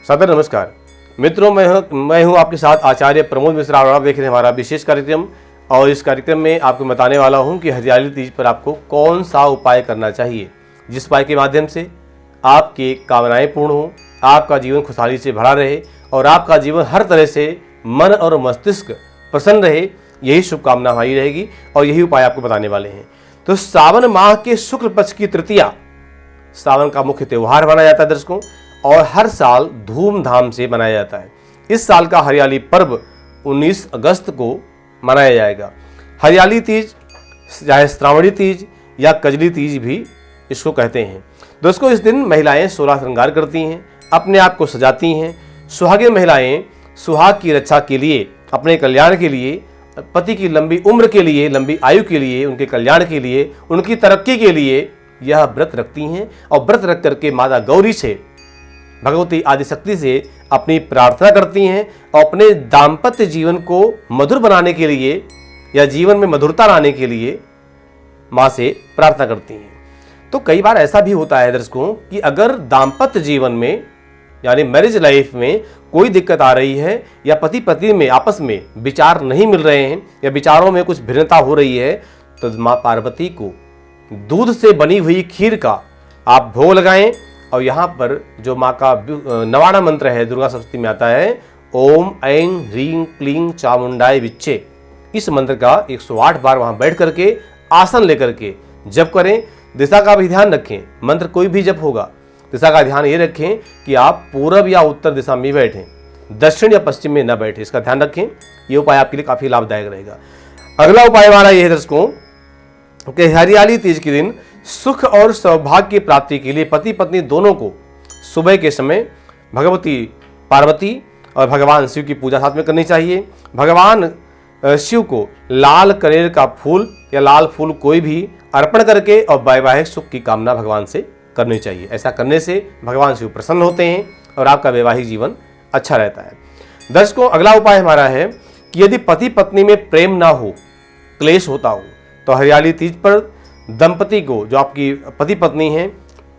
सादर नमस्कार मित्रों, मैं हूं आपके साथ आचार्य प्रमोद मिश्रा और आप देख रहे हैं हमारा विशेष कार्यक्रम। और इस कार्यक्रम में आपको बताने वाला हूं कि हरियाली तीज पर आपको कौन सा उपाय करना चाहिए, जिस उपाय के माध्यम से आपकी कामनाएं पूर्ण हो, आपका जीवन खुशहाली से भरा रहे और आपका जीवन हर तरह से मन और मस्तिष्क प्रसन्न रहे। यही शुभकामना हमारी रहेगी और यही उपाय आपको बताने वाले हैं। तो सावन माह के शुक्ल पक्ष की तृतीया सावन का मुख्य त्यौहार माना जाता है दर्शकों, और हर साल धूमधाम से मनाया जाता है। इस साल का हरियाली पर्व 19 अगस्त को मनाया जाएगा। हरियाली तीज, चाहे श्रावणी तीज या कजली तीज भी इसको कहते हैं। दोस्तों, इस दिन महिलाएं 16 श्रृंगार करती हैं, अपने आप को सजाती हैं। सुहागिन महिलाएं सुहाग की रक्षा के लिए, अपने कल्याण के लिए, पति की लंबी उम्र के लिए, लंबी आयु के लिए, उनके कल्याण के लिए, उनकी तरक्की के लिए यह व्रत रखती हैं और व्रत रख करके माता गौरी से, भगवती आदिशक्ति से अपनी प्रार्थना करती हैं और अपने दाम्पत्य जीवन को मधुर बनाने के लिए या जीवन में मधुरता लाने के लिए माँ से प्रार्थना करती हैं। तो कई बार ऐसा भी होता है दर्शकों कि अगर दाम्पत्य जीवन में यानी मैरिज लाइफ में कोई दिक्कत आ रही है या पति पत्नी में आपस में विचार नहीं मिल रहे हैं या विचारों में कुछ भिन्नता हो रही है, तो माँ पार्वती को दूध से बनी हुई खीर का आप भोग लगाएं। और यहाँ पर जो माँ का नवाड़ा मंत्र है, दुर्गा सप्तमी में आता है, ओम ऐं ह्रीं क्लीं चामुंडाय विच्चे। इस मंत्र का 108 बार वहाँ बैठ करके आसन लेकर के जप करें। दिशा का भी ध्यान रखें। मंत्र कोई भी जप होगा, दिशा का ध्यान ये रखें कि आप पूर्व या उत्तर दिशा में बैठें, दक्षिण या पश्चिम में न बैठें। इसका ध्यान रखें। ये उपाय आपके लिए काफ़ी लाभदायक रहेगा। अगला उपाय हमारा ये है दर्शकों कि हरियाली तीज के दिन सुख और सौभाग्य की प्राप्ति के लिए पति पत्नी दोनों को सुबह के समय भगवती पार्वती और भगवान शिव की पूजा साथ में करनी चाहिए। भगवान शिव को लाल कनेर का फूल या लाल फूल कोई भी अर्पण करके और वैवाहिक सुख की कामना भगवान से करनी चाहिए। ऐसा करने से भगवान शिव प्रसन्न होते हैं और आपका वैवाहिक जीवन अच्छा रहता है। दर्शकों, अगला उपाय हमारा है कि यदि पति पत्नी में प्रेम ना हो, क्लेश होता हो, तो हरियाली तीज पर दंपति को, जो आपकी पति पत्नी हैं,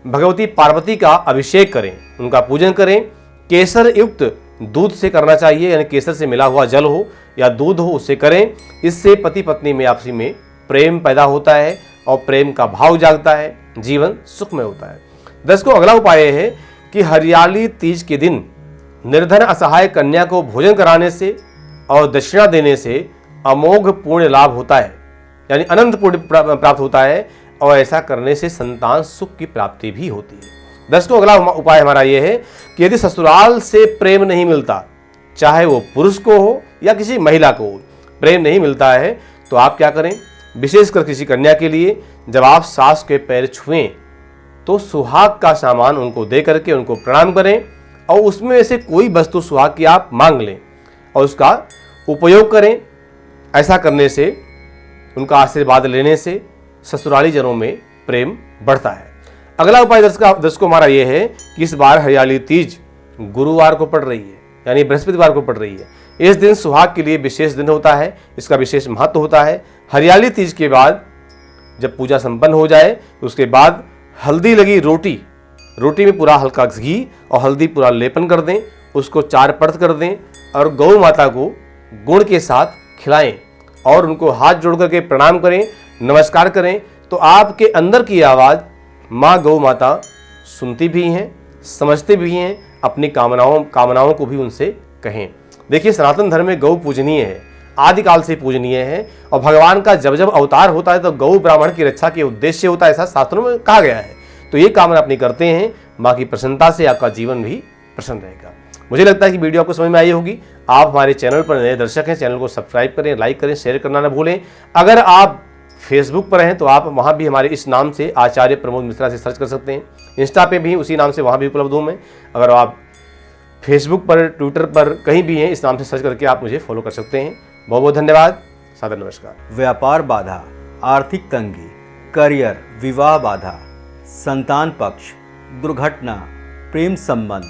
भगवती पार्वती का अभिषेक करें, उनका पूजन करें। केसर युक्त दूध से करना चाहिए, यानी केसर से मिला हुआ जल हो या दूध हो, उससे करें। इससे पति पत्नी में आपसी में प्रेम पैदा होता है और प्रेम का भाव जागता है, जीवन सुखमय होता है। दर्शकों, अगला उपाय है कि हरियाली तीज के दिन निर्धन असहाय कन्या को भोजन कराने से और दक्षिणा देने से अमोघ पुण्य लाभ होता है, यानी अनंत पुण्य प्राप्त होता है और ऐसा करने से संतान सुख की प्राप्ति भी होती है। दर्शकों, अगला उपाय हमारा यह है कि यदि ससुराल से प्रेम नहीं मिलता, चाहे वो पुरुष को हो या किसी महिला को हो, प्रेम नहीं मिलता है, तो आप क्या करें? विशेषकर किसी कन्या के लिए जब आप सास के पैर छुएं तो सुहाग का सामान उनको दे करके उनको प्रणाम करें और उसमें से कोई वस्तु सुहाग की आप मांग लें और उसका उपयोग करें। ऐसा करने से, उनका आशीर्वाद लेने से ससुराली जनों में प्रेम बढ़ता है। अगला उपाय दर्शकों हमारा यह है कि इस बार हरियाली तीज गुरुवार को पड़ रही है, यानी बृहस्पतिवार को पड़ रही है। इस दिन सुहाग के लिए विशेष दिन होता है, इसका विशेष महत्व होता है। हरियाली तीज के बाद जब पूजा संपन्न हो जाए, उसके बाद हल्दी लगी रोटी में पूरा हल्का घी और हल्दी पूरा लेपन कर दें, उसको 4 परत कर दें और गौ माता को गुड़ के साथ खिलाएं और उनको हाथ जोड़ करके प्रणाम करें, नमस्कार करें। तो आपके अंदर की आवाज़ माँ गौ माता सुनती भी हैं, समझते भी हैं, अपनी कामनाओं को भी उनसे कहें। देखिए, सनातन धर्म में गौ पूजनीय है, आदिकाल से पूजनीय है और भगवान का जब जब अवतार होता है तो गौ ब्राह्मण की रक्षा के उद्देश्य होता है, ऐसा शास्त्रों में कहा गया है। तो ये कामना अपनी करते हैं, माँ की प्रसन्नता से आपका जीवन भी प्रसन्न रहेगा। मुझे लगता है कि वीडियो आपको समझ में आई होगी। आप हमारे चैनल पर नए दर्शक हैं, चैनल को सब्सक्राइब करें, लाइक करें, शेयर करना ना भूलें। अगर आप फेसबुक पर हैं तो आप वहाँ भी हमारे इस नाम से आचार्य प्रमोद मिश्रा से सर्च कर सकते हैं। इंस्टा पे भी उसी नाम से वहाँ भी उपलब्ध हूँ मैं। अगर आप फेसबुक पर, ट्विटर पर कहीं भी हैं, इस नाम से सर्च करके आप मुझे फॉलो कर सकते हैं। बहुत बहुत धन्यवाद। सादर नमस्कार। व्यापार बाधा, आर्थिक तंगी, करियर, विवाह बाधा, संतान पक्ष, दुर्घटना, प्रेम संबंध,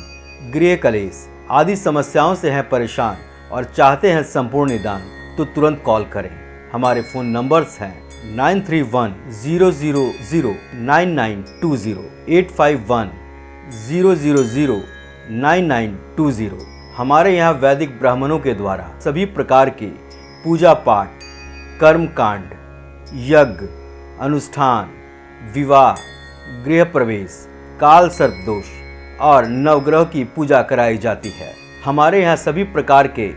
गृह कलेश आदि समस्याओं से हैं परेशान और चाहते हैं संपूर्ण निदान, तो तुरंत कॉल करें। हमारे फ़ोन नंबर्स हैं 9310009920, 8510009 9920। हमारे यहाँ वैदिक ब्राह्मणों के द्वारा सभी प्रकार के पूजा पाठ, कर्म कांड, यज्ञ, अनुष्ठान, विवाह, गृह प्रवेश, काल सर्प दोष और नवग्रह की पूजा कराई जाती है। हमारे यहाँ सभी प्रकार के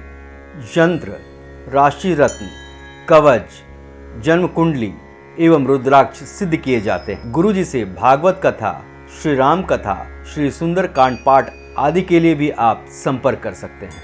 यंत्र, राशि रत्न, कवच, जन्म कुंडली एवं रुद्राक्ष सिद्ध किए जाते हैं। गुरु जी से भागवत कथा, श्री राम कथा, श्री सुंदर कांड पाठ आदि के लिए भी आप संपर्क कर सकते हैं।